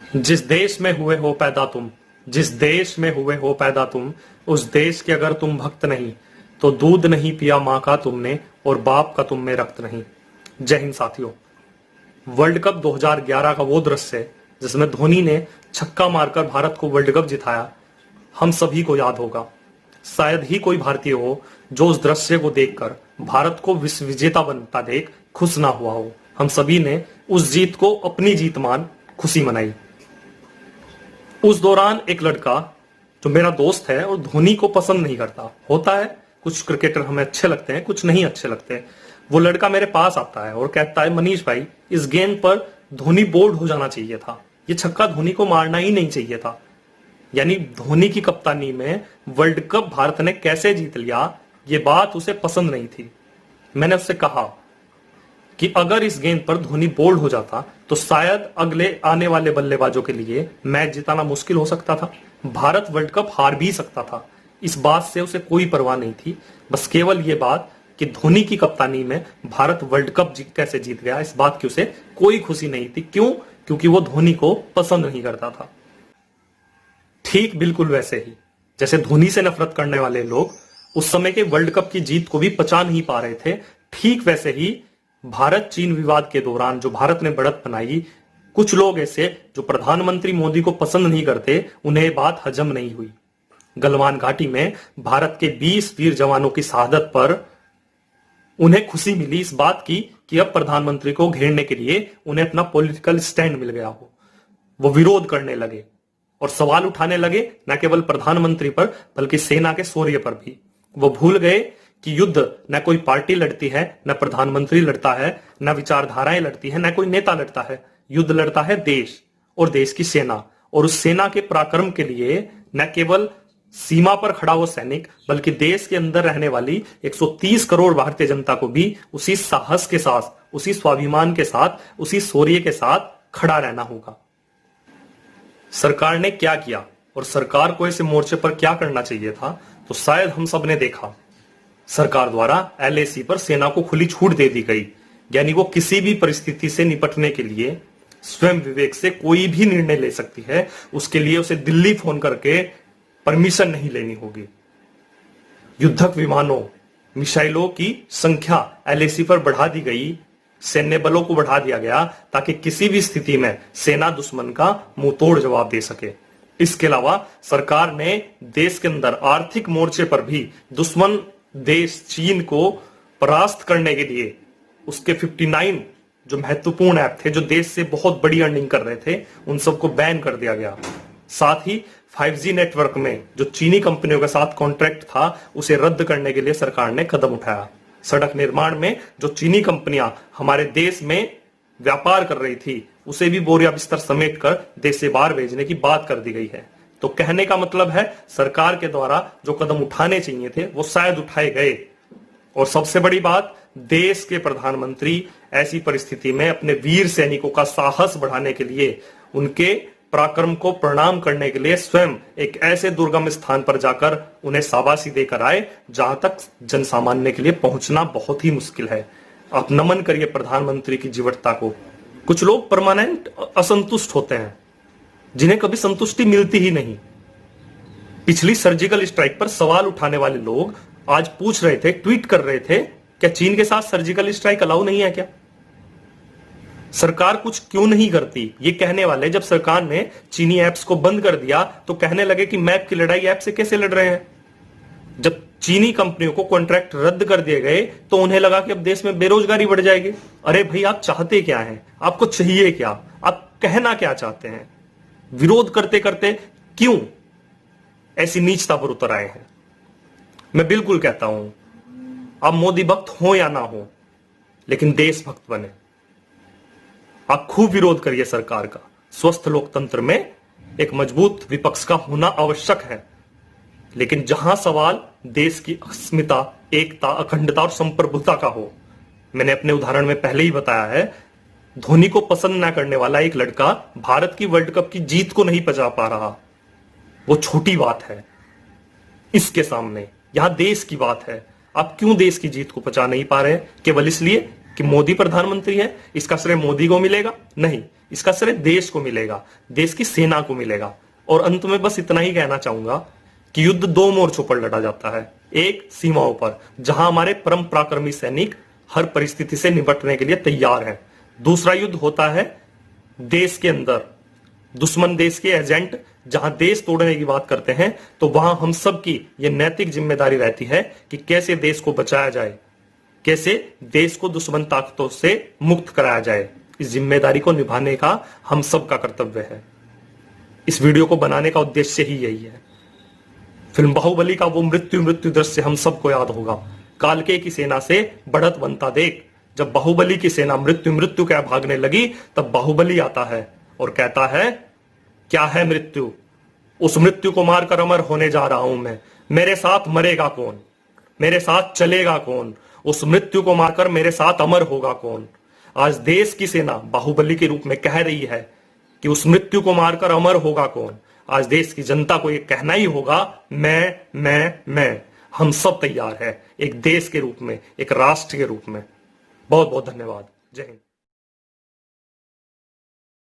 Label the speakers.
Speaker 1: जिस देश में हुए हो पैदा तुम, जिस देश में हुए हो पैदा तुम, उस देश के अगर तुम भक्त नहीं तो दूध नहीं पिया मां का तुमने और बाप का तुम में रक्त नहीं। जय हिंद साथियों। वर्ल्ड कप 2011 का वो दृश्य है जिसमें धोनी ने छक्का मारकर भारत को वर्ल्ड कप जिताया, हम सभी को याद होगा। शायद ही कोई भारतीय हो जो उस दृश्य को देखकर भारत को विश्व विजेता बनता देख खुश ना हुआ हो। हम सभी ने उस जीत को अपनी जीत मान खुशी मनाई। उस दौरान एक लड़का जो मेरा दोस्त है और धोनी को पसंद नहीं करता, होता है कुछ क्रिकेटर हमें अच्छे लगते हैं, कुछ नहीं अच्छे लगते, वो लड़का मेरे पास आता है और कहता है, मनीष भाई इस गेंद पर धोनी बोल्ड हो जाना चाहिए था, ये छक्का धोनी को मारना ही नहीं चाहिए था। यानी धोनी की कप्तानी में वर्ल्ड कप भारत ने कैसे जीत लिया, ये बात उसे पसंद नहीं थी। मैंने उससे कहा कि अगर इस गेंद पर धोनी बोल्ड हो जाता तो शायद अगले आने वाले बल्लेबाजों के लिए मैच जिताना मुश्किल हो सकता था, भारत वर्ल्ड कप हार भी सकता था। इस बात से उसे कोई परवाह नहीं थी, बस केवल ये बात कि धोनी की कप्तानी में भारत वर्ल्ड कप कैसे जीत गया, इस बात की उसे कोई खुशी नहीं थी। क्यों? क्योंकि वो धोनी को पसंद नहीं करता था। ठीक बिल्कुल वैसे ही जैसे धोनी से नफरत करने वाले लोग उस समय के वर्ल्ड कप की जीत को भी पचा नहीं पा रहे थे, ठीक वैसे ही भारत चीन विवाद के दौरान जो भारत ने बढ़त बनाई, कुछ लोग ऐसे जो प्रधानमंत्री मोदी को पसंद नहीं करते, उन्हें बात हजम नहीं हुई। गलवान घाटी में भारत के 20 वीर जवानों की शहादत पर उन्हें खुशी मिली इस बात की कि अब प्रधानमंत्री को घेरने के लिए उन्हें अपना पॉलिटिकल स्टैंड मिल गया हो। वो विरोध करने लगे और सवाल उठाने लगे, न केवल प्रधानमंत्री पर बल्कि सेना के शौर्य पर भी। वो भूल गए कि युद्ध न कोई पार्टी लड़ती है, न प्रधानमंत्री लड़ता है, न विचारधाराएं लड़ती है, न कोई नेता लड़ता है। युद्ध लड़ता है देश और देश की सेना, और उस सेना के पराक्रम के लिए न केवल सीमा पर खड़ा वो सैनिक बल्कि देश के अंदर रहने वाली 130 करोड़ भारतीय जनता को भी उसी साहस के साथ, उसी स्वाभिमान के साथ, उसी शौर्य के साथ खड़ा रहना होगा। सरकार ने क्या किया और सरकार को ऐसे मोर्चे पर क्या करना चाहिए था, तो शायद हम सब ने देखा। सरकार द्वारा LAC पर सेना को खुली छूट दे दी गई, यानी वो किसी भी परिस्थिति से निपटने के लिए स्वयं विवेक से कोई भी निर्णय ले सकती है। उसके लिए उसे दिल्ली फोन करके परमिशन नहीं लेनी होगी। युद्धक विमानों, मिसाइलों की संख्या LAC पर बढ़ा दी गई, सैन्य बलों को बढ़ा दिया गया ताकि किसी भी स्थिति में सेना दुश्मन का मुंह तोड़ जवाब दे सके। इसके अलावा सरकार ने देश के अंदर आर्थिक मोर्चे पर भी दुश्मन देश चीन को परास्त करने के लिए उसके 59 जो महत्वपूर्ण ऐप थे, जो देश से बहुत बड़ी अर्निंग कर रहे थे, उन सबको बैन कर दिया गया। साथ ही 5G नेटवर्क में जो चीनी कंपनियों के साथ कॉन्ट्रैक्ट था, उसे रद्द करने के लिए सरकार ने कदम उठाया। सड़क निर्माण में जो चीनी कंपनियां हमारे देश में व्यापार कर रही थी, उसे भी बोरिया बिस्तर समेट कर देश से बाहर भेजने की बात कर दी गई है। तो कहने का मतलब है सरकार के द्वारा जो कदम उठाने चाहिए थे वो शायद उठाए गए। और सबसे बड़ी बात, देश के प्रधानमंत्री ऐसी परिस्थिति में अपने वीर सैनिकों का साहस बढ़ाने के लिए, उनके पराक्रम को प्रणाम करने के लिए स्वयं एक ऐसे दुर्गम स्थान पर जाकर उन्हें शाबाशी देकर आए जहां तक जनसामान्य के लिए पहुंचना बहुत ही मुश्किल है। आप नमन करिए प्रधानमंत्री की जीवटता को। कुछ लोग परमानेंट असंतुष्ट होते हैं, जिन्हें कभी संतुष्टि मिलती ही नहीं। पिछली सर्जिकल स्ट्राइक पर सवाल उठाने वाले लोग आज पूछ रहे थे, ट्वीट कर रहे थे, क्या चीन के साथ सर्जिकल स्ट्राइक अलाउ नहीं है क्या? सरकार कुछ क्यों नहीं करती? ये कहने वाले जब सरकार ने चीनी ऐप्स को बंद कर दिया तो कहने लगे कि मैप की लड़ाई ऐप से कैसे लड़ रहे हैं। जब चीनी कंपनियों को कॉन्ट्रैक्ट रद्द कर दिए गए तो उन्हें लगा कि अब देश में बेरोजगारी बढ़ जाएगी। अरे भाई, आप चाहते क्या हैं? आपको चाहिए क्या? आप कहना क्या चाहते हैं? विरोध करते करते क्यों ऐसी नीचता पर उतर आए हैं? मैं बिल्कुल कहता हूं, आप मोदी भक्त हो या ना हो, लेकिन देशभक्त बने। आप खूब विरोध करिए सरकार का। स्वस्थ लोकतंत्र में एक मजबूत विपक्ष का होना आवश्यक है, लेकिन जहां सवाल देश की अस्मिता, एकता, अखंडता और संप्रभुता का हो। मैंने अपने उदाहरण में पहले ही बताया है, धोनी को पसंद ना करने वाला एक लड़का भारत की वर्ल्ड कप की जीत को नहीं पचा पा रहा, वो छोटी बात है इसके सामने। यहां देश की बात है। आप क्यों देश की जीत को पचा नहीं पा रहे? केवल इसलिए कि मोदी प्रधानमंत्री है, इसका श्रेय मोदी को मिलेगा? नहीं, इसका श्रेय देश को मिलेगा, देश की सेना को मिलेगा। और अंत में बस इतना ही कहना चाहूंगा कि युद्ध दो मोर्चों पर लड़ा जाता है। एक सीमाओं पर, जहां हमारे परम पराक्रमी सैनिक हर परिस्थिति से निपटने के लिए तैयार हैं। दूसरा युद्ध होता है देश के अंदर, दुश्मन देश के एजेंट जहां देश तोड़ने की बात करते हैं, तो वहां हम सब की यह नैतिक जिम्मेदारी रहती है कि कैसे देश को बचाया जाए, कैसे देश को दुश्मन ताकतों से मुक्त कराया जाए। इस जिम्मेदारी को निभाने का हम सब का कर्तव्य है। इस वीडियो को बनाने का उद्देश्य ही यही है। फिल्म बाहुबली का वो मृत्यु मृत्यु दृश्य हम सबको याद होगा। कालके की सेना से बढ़त बनता देख, जब बाहुबली की सेना मृत्यु मृत्यु क्या भागने लगी, तब बाहुबली आता है और कहता है, क्या है मृत्यु? उस मृत्यु को मारकर अमर होने जा रहा हूं मैं। मेरे साथ मरेगा कौन? मेरे साथ चलेगा कौन? उस मृत्यु को मारकर मेरे साथ अमर होगा कौन? आज देश की सेना बाहुबली के रूप में कह रही है कि उस मृत्यु को मारकर अमर होगा कौन। आज देश की जनता को यह कहना ही होगा, मैं। हम सब तैयार है, एक देश के रूप में, एक राष्ट्र के रूप में। बहुत बहुत धन्यवाद। जय हिंद।